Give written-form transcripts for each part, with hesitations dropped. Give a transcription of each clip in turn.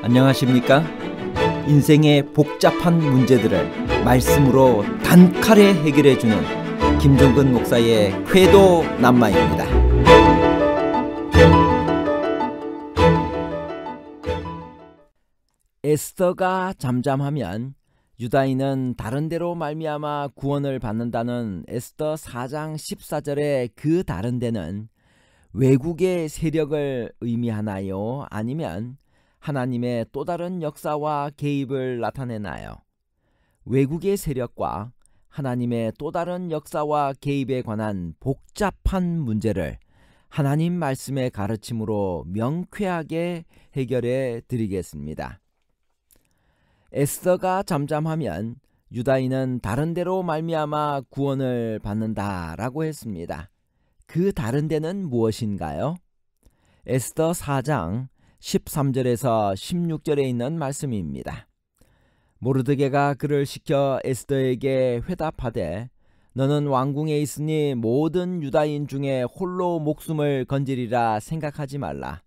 안녕하십니까? 인생의 복잡한 문제들을 말씀으로 단칼에 해결해주는 김종근 목사의 궤도 남마입니다. 에스더가 잠잠하면 유다인은 다른 데로 말미암아 구원을 받는다는 에스더 4장 14절의 그 다른 데는 외국의 세력을 의미하나요? 아니면 하나님의 또 다른 역사와 개입을 나타내나요? 외국의 세력과 하나님의 또 다른 역사와 개입에 관한 복잡한 문제를 하나님 말씀의 가르침으로 명쾌하게 해결해 드리겠습니다. 에스더가 잠잠하면 유다인은 다른 데로 말미암아 구원을 받는다라고 했습니다. 그 다른 데는 무엇인가요? 에스더 4장 13절에서 16절에 있는 말씀입니다. 모르드게가 그를 시켜 에스더에게 회답하되 너는 왕궁에 있으니 모든 유다인 중에 홀로 목숨을 건지리라 생각하지 말라.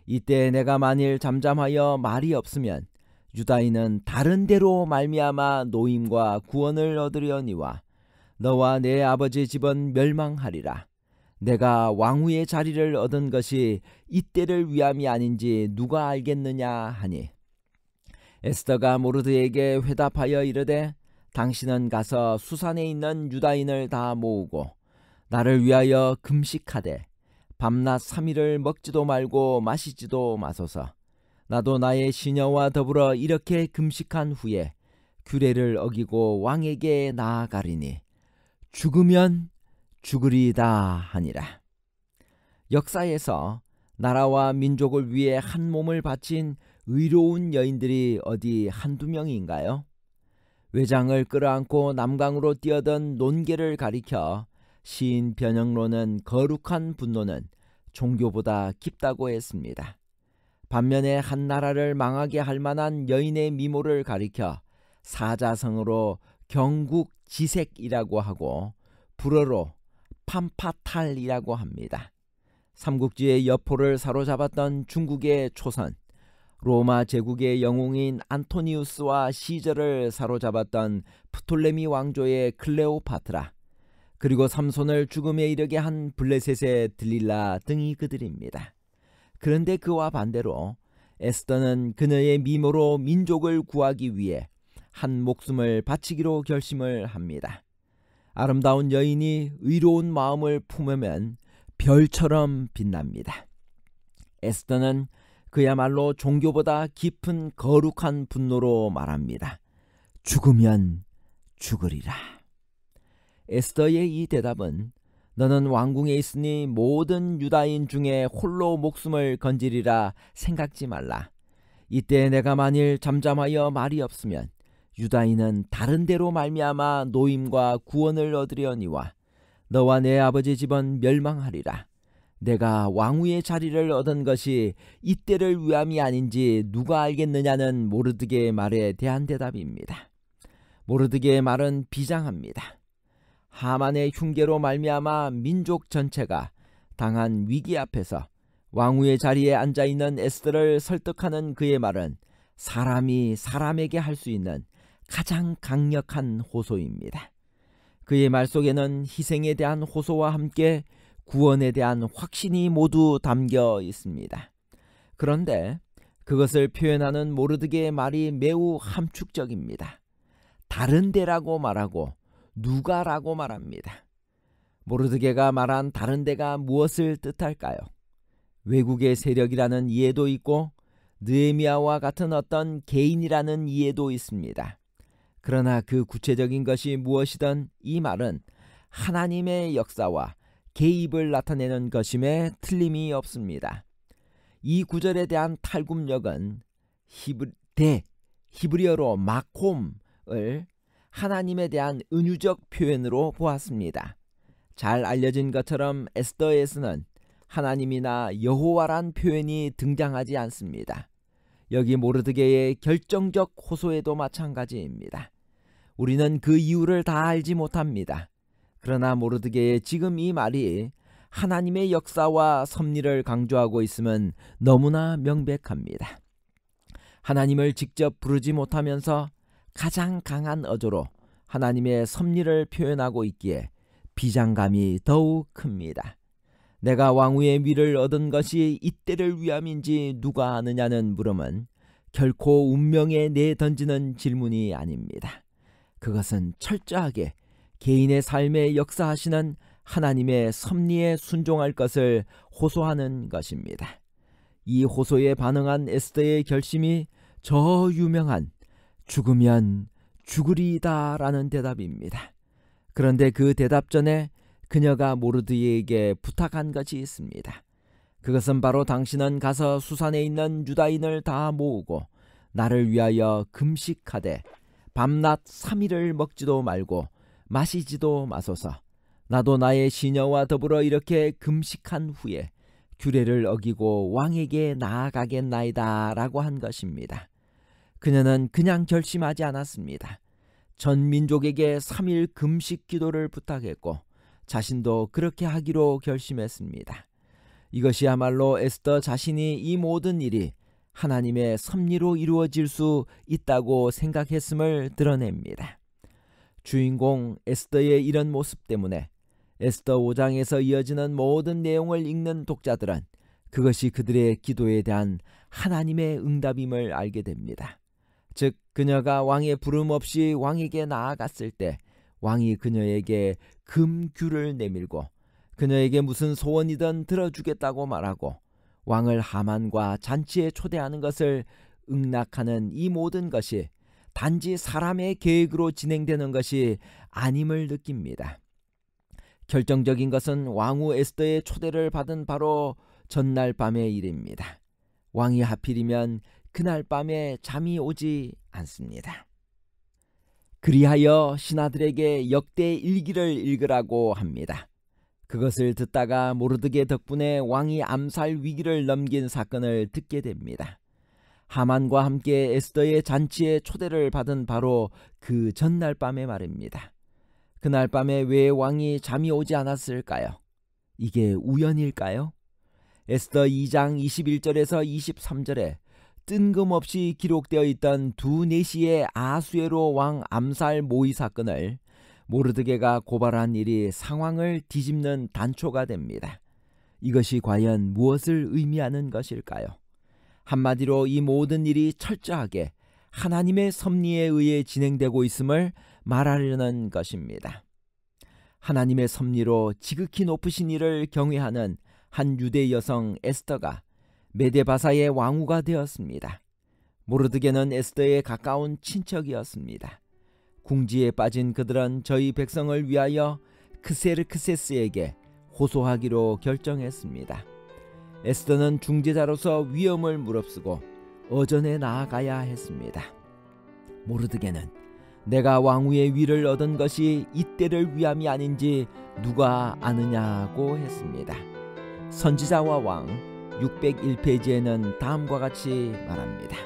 이때 내가 만일 잠잠하여 말이 없으면 유다인은 다른 데로 말미암아 노임과 구원을 얻으려니와 너와 내 아버지 집은 멸망하리라. 내가 왕후의 자리를 얻은 것이 이때를 위함이 아닌지 누가 알겠느냐 하니 에스더가 모르드에게 회답하여 이르되 당신은 가서 수산에 있는 유다인을 다 모으고 나를 위하여 금식하되 밤낮 3일을 먹지도 말고 마시지도 마소서. 나도 나의 시녀와 더불어 이렇게 금식한 후에 규례를 어기고 왕에게 나아가리니 죽으면 죽으리다 하니라. 역사에서 나라와 민족을 위해 한 몸을 바친 의로운 여인들이 어디 한두 명인가요? 외장을 끌어안고 남강으로 뛰어든 논개를 가리켜 시인 변형로는 거룩한 분노는 종교보다 깊다고 했습니다. 반면에 한 나라를 망하게 할 만한 여인의 미모를 가리켜 사자성어로 경국지색이라고 하고 불어로 판파탈이라고 합니다. 삼국지의 여포를 사로잡았던 중국의 초선, 로마 제국의 영웅인 안토니우스와 시저를 사로잡았던 프톨레미 왕조의 클레오파트라, 그리고 삼손을 죽음에 이르게 한 블레셋의 들릴라 등이 그들입니다. 그런데 그와 반대로 에스더는 그녀의 미모로 민족을 구하기 위해 한 목숨을 바치기로 결심을 합니다. 아름다운 여인이 의로운 마음을 품으면 별처럼 빛납니다. 에스더는 그야말로 종교보다 깊은 거룩한 분노로 말합니다. 죽으면 죽으리라. 에스더의 이 대답은 너는 왕궁에 있으니 모든 유다인 중에 홀로 목숨을 건지리라 생각지 말라. 이때 내가 만일 잠잠하여 말이 없으면 유다인은 다른 데로 말미암아 노임과 구원을 얻으려니와 너와 내 아버지 집은 멸망하리라. 내가 왕후의 자리를 얻은 것이 이때를 위함이 아닌지 누가 알겠느냐는 모르드게의 말에 대한 대답입니다. 모르드게의 말은 비장합니다. 하만의 흉계로 말미암아 민족 전체가 당한 위기 앞에서 왕후의 자리에 앉아있는 에스더를 설득하는 그의 말은 사람이 사람에게 할 수 있는 가장 강력한 호소입니다. 그의 말 속에는 희생에 대한 호소와 함께 구원에 대한 확신이 모두 담겨 있습니다. 그런데 그것을 표현하는 모르드게의 말이 매우 함축적입니다. 다른 데라고 말하고 누가라고 말합니다. 모르드게가 말한 다른 데가 무엇을 뜻할까요? 외국의 세력이라는 이해도 있고 느헤미야와 같은 어떤 개인이라는 이해도 있습니다. 그러나 그 구체적인 것이 무엇이든 이 말은 하나님의 역사와 개입을 나타내는 것임에 틀림이 없습니다. 이 구절에 대한 탈굽력은 히브리어로 마콤을 하나님에 대한 은유적 표현으로 보았습니다. 잘 알려진 것처럼 에스더에서는 하나님이나 여호와란 표현이 등장하지 않습니다. 여기 모르드게의 결정적 호소에도 마찬가지입니다. 우리는 그 이유를 다 알지 못합니다. 그러나 모르드게의 지금 이 말이 하나님의 역사와 섭리를 강조하고 있음은 너무나 명백합니다. 하나님을 직접 부르지 못하면서 가장 강한 어조로 하나님의 섭리를 표현하고 있기에 비장감이 더욱 큽니다. 내가 왕후의 위를 얻은 것이 이때를 위함인지 누가 아느냐는 물음은 결코 운명에 내던지는 질문이 아닙니다. 그것은 철저하게 개인의 삶에 역사하시는 하나님의 섭리에 순종할 것을 호소하는 것입니다. 이 호소에 반응한 에스더의 결심이 저 유명한 죽으면 죽으리이다라는 대답입니다. 그런데 그 대답 전에 그녀가 모르드게에게 부탁한 것이 있습니다. 그것은 바로 당신은 가서 수산에 있는 유다인을 다 모으고 나를 위하여 금식하되 밤낮 3일을 먹지도 말고 마시지도 마소서. 나도 나의 시녀와 더불어 이렇게 금식한 후에 규례를 어기고 왕에게 나아가겠나이다 라고 한 것입니다. 그녀는 그냥 결심하지 않았습니다. 전 민족에게 3일 금식 기도를 부탁했고 자신도 그렇게 하기로 결심했습니다. 이것이야말로 에스더 자신이 이 모든 일이 하나님의 섭리로 이루어질 수 있다고 생각했음을 드러냅니다. 주인공 에스더의 이런 모습 때문에 에스더 5장에서 이어지는 모든 내용을 읽는 독자들은 그것이 그들의 기도에 대한 하나님의 응답임을 알게 됩니다. 즉 그녀가 왕의 부름 없이 왕에게 나아갔을 때 왕이 그녀에게 금규를 내밀고 그녀에게 무슨 소원이든 들어주겠다고 말하고 왕을 하만과 잔치에 초대하는 것을 응낙하는 이 모든 것이 단지 사람의 계획으로 진행되는 것이 아님을 느낍니다. 결정적인 것은 왕후 에스더의 초대를 받은 바로 전날 밤의 일입니다. 왕이 하필이면 그날 밤에 잠이 오지 않습니다. 그리하여 신하들에게 역대 일기를 읽으라고 합니다. 그것을 듣다가 모르드게 덕분에 왕이 암살 위기를 넘긴 사건을 듣게 됩니다. 하만과 함께 에스더의 잔치에 초대를 받은 바로 그 전날 밤의 말입니다. 그날 밤에 왜 왕이 잠이 오지 않았을까요? 이게 우연일까요? 에스더 2장 21절에서 23절에 뜬금없이 기록되어 있던 두 내시의 아수에로 왕 암살 모의 사건을 모르드게가 고발한 일이 상황을 뒤집는 단초가 됩니다. 이것이 과연 무엇을 의미하는 것일까요? 한마디로 이 모든 일이 철저하게 하나님의 섭리에 의해 진행되고 있음을 말하려는 것입니다. 하나님의 섭리로 지극히 높으신 이를 경외하는 한 유대 여성 에스더가 메데바사의 왕후가 되었습니다. 모르드게는 에스더의 가까운 친척이었습니다. 궁지에 빠진 그들은 저희 백성을 위하여 크세르크세스에게 호소하기로 결정했습니다. 에스더는 중재자로서 위험을 무릅쓰고 어전에 나아가야 했습니다. 모르드게는 내가 왕후의 위를 얻은 것이 이때를 위함이 아닌지 누가 아느냐고 했습니다. 선지자와 왕 601페이지에는 다음과 같이 말합니다.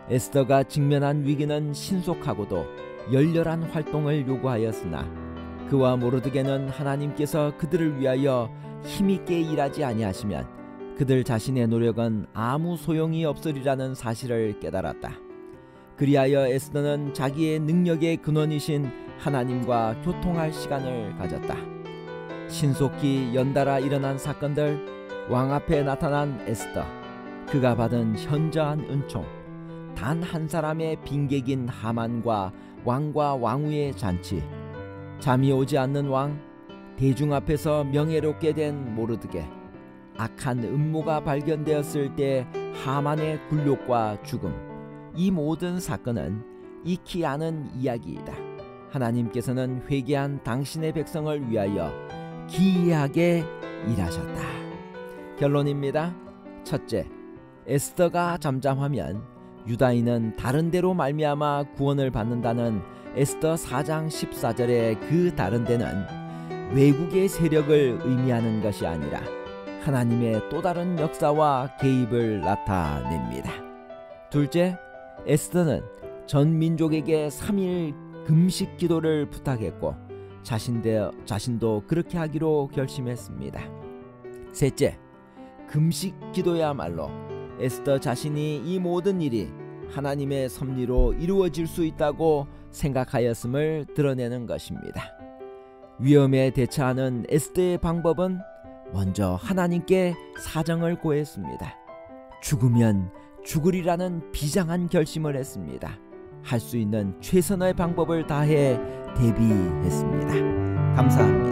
에스더가 직면한 위기는 신속하고도 열렬한 활동을 요구하였으나 그와 모르드게는 하나님께서 그들을 위하여 힘있게 일하지 아니하시면 그들 자신의 노력은 아무 소용이 없으리라는 사실을 깨달았다. 그리하여 에스더는 자기의 능력의 근원이신 하나님과 교통할 시간을 가졌다. 신속히 연달아 일어난 사건들, 왕 앞에 나타난 에스더, 그가 받은 현저한 은총, 단 한 사람의 빈객인 하만과 왕과 왕후의 잔치, 잠이 오지 않는 왕, 대중 앞에서 명예롭게 된 모르드게, 악한 음모가 발견되었을 때 하만의 굴욕과 죽음, 이 모든 사건은 익히 아는 이야기이다. 하나님께서는 회개한 당신의 백성을 위하여 기이하게 일하셨다. 결론입니다. 첫째, 에스더가 잠잠하면 유다인은 다른 데로 말미암아 구원을 받는다는 에스더 4장 14절의 그 다른 데는 외국의 세력을 의미하는 것이 아니라 하나님의 또 다른 역사와 개입을 나타냅니다. 둘째, 에스더는 전 민족에게 3일 금식 기도를 부탁했고 자신도 그렇게 하기로 결심했습니다. 셋째, 금식 기도야말로 에스더 자신이 이 모든 일이 하나님의 섭리로 이루어질 수 있다고 생각하였음을 드러내는 것입니다. 위험에 대처하는 에스더의 방법은 먼저 하나님께 사정을 고했습니다. 죽으면 죽으리라는 비장한 결심을 했습니다. 할 수 있는 최선의 방법을 다해 대비했습니다. 감사합니다.